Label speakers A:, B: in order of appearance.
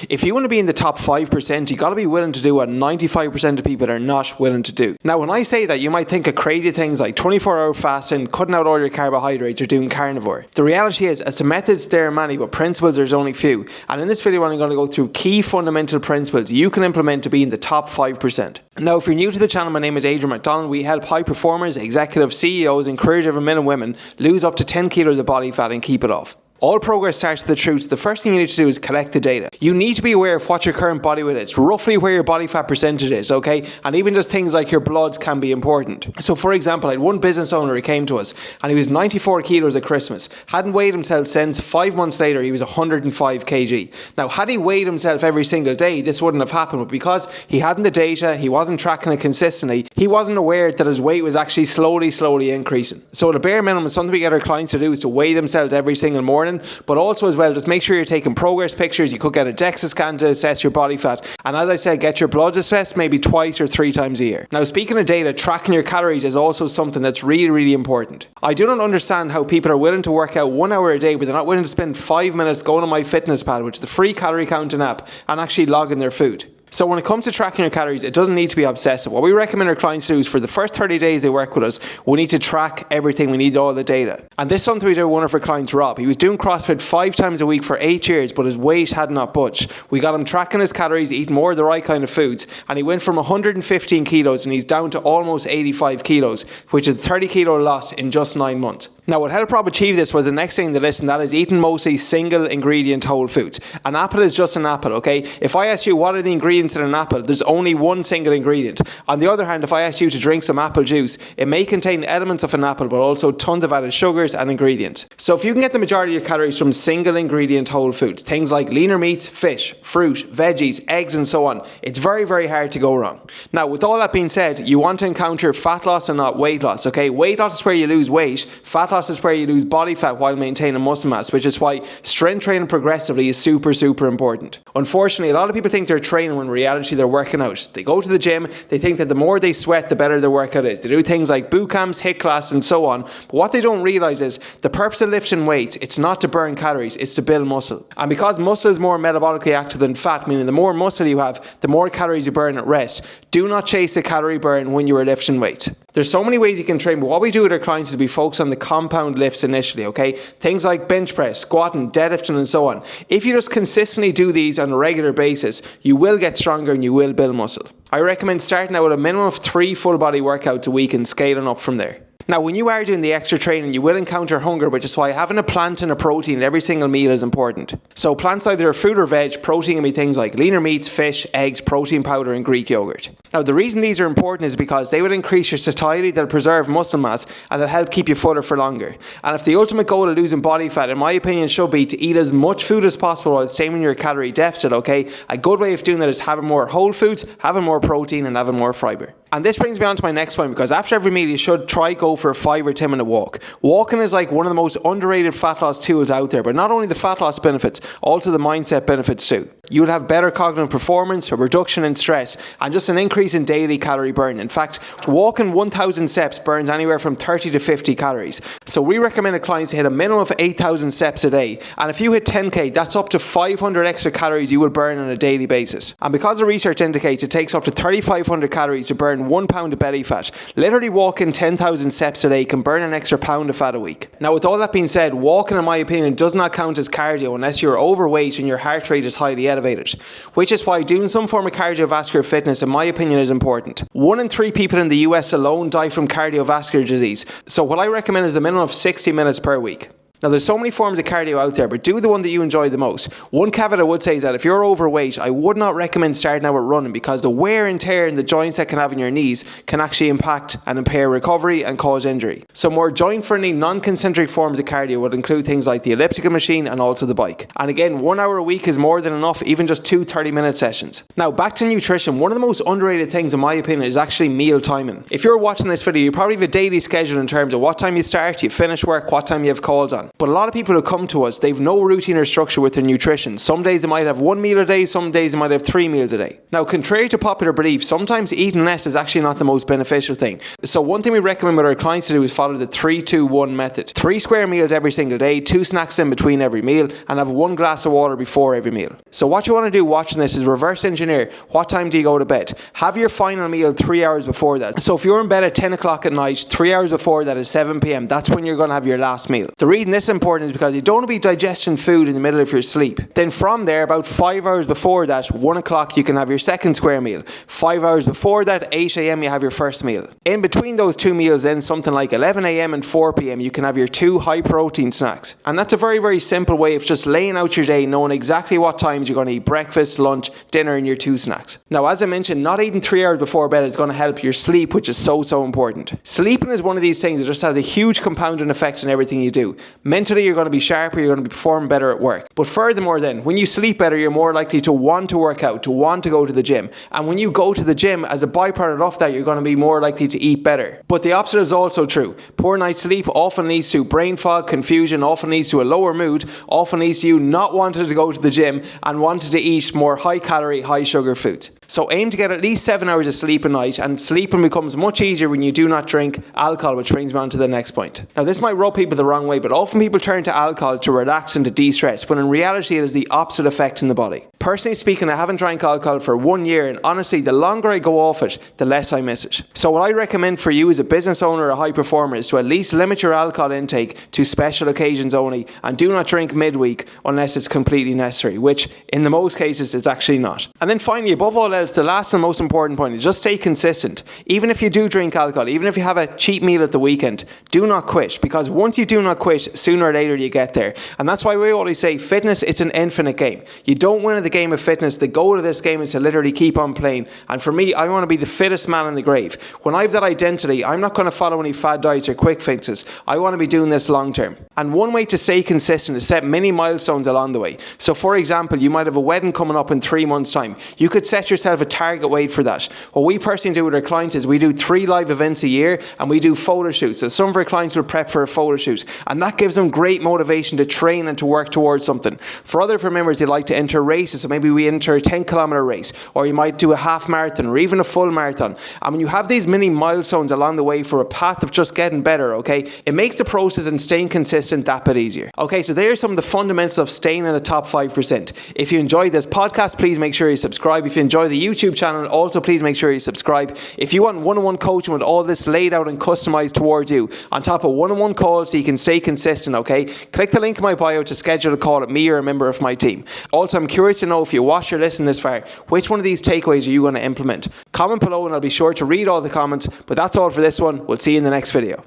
A: If you want to be in the top 5%, you got to be willing to do what 95% of people are not willing to do. Now, when I say that, you might think of crazy things like 24-hour fasting, cutting out all your carbohydrates, or doing carnivore. The reality is, as to methods, there are many, but principles there's only few. And in this video, I'm going to go through key fundamental principles you can implement to be in the top 5%. Now, if you're new to the channel, my name is Adrian McDonnell. We help high performers, executives, CEOs, and career-driven men and women lose up to 10 kilos of body fat and keep it off. All progress starts with the truth. The first thing you need to do is collect the data. You need to be aware of what your current body weight is, roughly where your body fat percentage is, okay? And even just things like your bloods can be important. So for example, I had one business owner who came to us and he was 94 kilos at Christmas. Hadn't weighed himself since. 5 months later, he was 105 kg. Now, had he weighed himself every single day, this wouldn't have happened. But because he hadn't the data, he wasn't tracking it consistently, he wasn't aware that his weight was actually slowly increasing. So the bare minimum, something we get our clients to do is to weigh themselves every single morning. But also as well, just make sure you're taking progress pictures. You could get a DEXA scan to assess your body fat. And as I said, get your bloods assessed maybe 2 or 3 times a year. Now, speaking of data, tracking your calories is also something that's really important. I do not understand how people are willing to work out 1 hour a day, but they're not willing to spend 5 minutes going on MyFitnessPal, which is the free calorie counting app, and actually logging their food. So when it comes to tracking your calories, it doesn't need to be obsessive. What we recommend our clients do is for the first 30 days they work with us, we need to track everything. We need all the data. And this is something we do with one of our clients, Rob. He was doing CrossFit 5 times a week for 8 years, but his weight had not budged. We got him tracking his calories, eating more of the right kind of foods, and he went from 115 kilos and he's down to almost 85 kilos, which is a 30 kilo loss in just 9 months. Now, what helped Rob achieve this was the next thing on the list, and that is eating mostly single ingredient whole foods. An apple is just an apple, okay? If I ask you what are the ingredients in an apple, there's only one single ingredient. On the other hand, if I ask you to drink some apple juice, it may contain elements of an apple, but also tons of added sugars and ingredients. So if you can get the majority of your calories from single ingredient whole foods, things like leaner meats, fish, fruit, veggies, eggs, and so on, it's very hard to go wrong. Now, with all that being said, you want to encounter fat loss and not weight loss, okay? Weight loss is where you lose weight. Fat loss is where you lose body fat while maintaining muscle mass, which is why strength training progressively is super important. Unfortunately, a lot of people think they're training when in reality they're working out. They go to the gym, they think that the more they sweat, the better their workout is. They do things like boot camps, HIIT class, and so on. But what they don't realize is the purpose of lifting weights, it's not to burn calories, it's to build muscle. And because muscle is more metabolically active than fat, meaning the more muscle you have, the more calories you burn at rest. Do not chase the calorie burn when you are lifting weights. There's so many ways you can train, but what we do with our clients is we focus on the compound lifts initially, okay? Things like bench press, squatting, deadlifting, and so on. If you just consistently do these on a regular basis, you will get stronger and you will build muscle. I recommend starting out with a minimum of 3 full body workouts a week and scaling up from there. Now, when you are doing the extra training, you will encounter hunger, which is why having a plant and a protein in every single meal is important. So plants either are fruit or veg. Protein can be things like leaner meats, fish, eggs, protein powder, and Greek yogurt. Now, the reason these are important is because they would increase your satiety, they'll preserve muscle mass, and they'll help keep you fuller for longer. And if the ultimate goal of losing body fat, in my opinion, should be to eat as much food as possible while staying in your calorie deficit, okay? A good way of doing that is having more whole foods, having more protein, and having more fibre. And this brings me on to my next point, because after every meal, you should try go for a 5 or 10 minute walk. Walking is like one of the most underrated fat loss tools out there, but not only the fat loss benefits, also the mindset benefits too. You would have better cognitive performance, a reduction in stress, and just an increase in daily calorie burn. In fact, walking 1,000 steps burns anywhere from 30 to 50 calories. So we recommend our clients to hit a minimum of 8,000 steps a day. And if you hit 10k, that's up to 500 extra calories you will burn on a daily basis. And because the research indicates it takes up to 3,500 calories to burn 1 pound of belly fat, literally walking 10,000 steps a day can burn an extra pound of fat a week. Now, with all that being said, walking, in my opinion, does not count as cardio unless you're overweight and your heart rate is highly elevated, which is why doing some form of cardiovascular fitness, in my opinion, is important. 1 in 3 people in the US alone die from cardiovascular disease, so what I recommend is the minimum of 60 minutes per week. Now, there's so many forms of cardio out there, but do the one that you enjoy the most. One caveat I would say is that if you're overweight, I would not recommend starting out with running, because the wear and tear in the joints that can have in your knees can actually impact and impair recovery and cause injury. So more joint-friendly, non-concentric forms of cardio would include things like the elliptical machine and also the bike. And again, 1 hour a week is more than enough, even just 2 30-minute sessions. Now, back to nutrition. One of the most underrated things, in my opinion, is actually meal timing. If you're watching this video, you probably have a daily schedule in terms of what time you start, you finish work, what time you have calls on. But a lot of people who come to us, they've no routine or structure with their nutrition. Some days they might have 1 meal a day, some days they might have 3 meals a day. Now, contrary to popular belief, sometimes eating less is actually not the most beneficial thing. So one thing we recommend with our clients to do is follow the 3-2-1 method. 3 square meals every single day, 2 snacks in between every meal, and have 1 glass of water before every meal. So what you want to do watching this is reverse engineer. What time do you go to bed? Have your final meal 3 hours before that. So if you're in bed at 10 o'clock at night, 3 hours before that is 7 p.m. That's when you're going to have your last meal. The reason this is important is because you don't want to be digesting food in the middle of your sleep. Then from there, about 5 hours before that, 1 o'clock, you can have your second square meal. 5 hours before that, 8 a.m. you have your first meal. In between those 2 meals then, something like 11 a.m. and 4 p.m. you can have your 2 high protein snacks. And that's a very, very simple way of just laying out your day, knowing exactly what times you're going to eat breakfast, lunch, dinner and your 2 snacks. Now, as I mentioned, not eating 3 hours before bed is going to help your sleep, which is so important. Sleeping is one of these things that just has a huge compounding effect on everything you do. Mentally, you're going to be sharper, you're going to be performing better at work. But furthermore then, when you sleep better, you're more likely to want to work out, to want to go to the gym. And when you go to the gym, as a byproduct of that, you're going to be more likely to eat better. But the opposite is also true. Poor night's sleep often leads to brain fog, confusion, often leads to a lower mood, often leads to you not wanting to go to the gym and wanting to eat more high calorie, high sugar foods. So aim to get at least 7 hours of sleep a night, and sleeping becomes much easier when you do not drink alcohol, which brings me on to the next point. Now, this might rub people the wrong way, but often people turn to alcohol to relax and to de-stress, when in reality it has the opposite effect in the body. Personally speaking, I haven't drank alcohol for 1 year, and honestly, the longer I go off it, the less I miss it. So what I recommend for you as a business owner or a high performer is to at least limit your alcohol intake to special occasions only, and do not drink midweek unless it's completely necessary, which in the most cases it's actually not. And then finally, above all else, the last and most important point is just stay consistent. Even if you do drink alcohol, even if you have a cheat meal at the weekend, do not quit, because once you do not quit, sooner or later you get there. And that's why we always say fitness, it's an infinite game. You don't win at the game of fitness. The goal of this game is to literally keep on playing. And for me, I want to be the fittest man in the grave. When I have that identity, I'm not going to follow any fad diets or quick fixes. I want to be doing this long term. And one way to stay consistent is set many milestones along the way. So for example, you might have a wedding coming up in 3 months' time. You could set yourself a target weight for that. What we personally do with our clients is we do 3 live events a year, and we do photo shoots. So some of our clients will prep for a photo shoot, and that gives them great motivation to train and to work towards something. For other of our members, they like to enter races. So maybe we enter a 10-kilometer race, or you might do a half marathon or even a full marathon. And when you have these mini milestones along the way for a path of just getting better, okay, it makes the process and staying consistent that bit easier. Okay, so there are some of the fundamentals of staying in the top 5%. If you enjoyed this podcast, please make sure you subscribe. If you enjoy the YouTube channel, also please make sure you subscribe. If you want one-on-one coaching with all this laid out and customized towards you, on top of one-on-one calls so you can stay consistent, okay, click the link in my bio to schedule a call at me or a member of my team. Also, I'm curious to know, if you watch or listen this far, which one of these takeaways are you going to implement? Comment below and I'll be sure to read all the comments. But that's all for this one. We'll see you in the next video.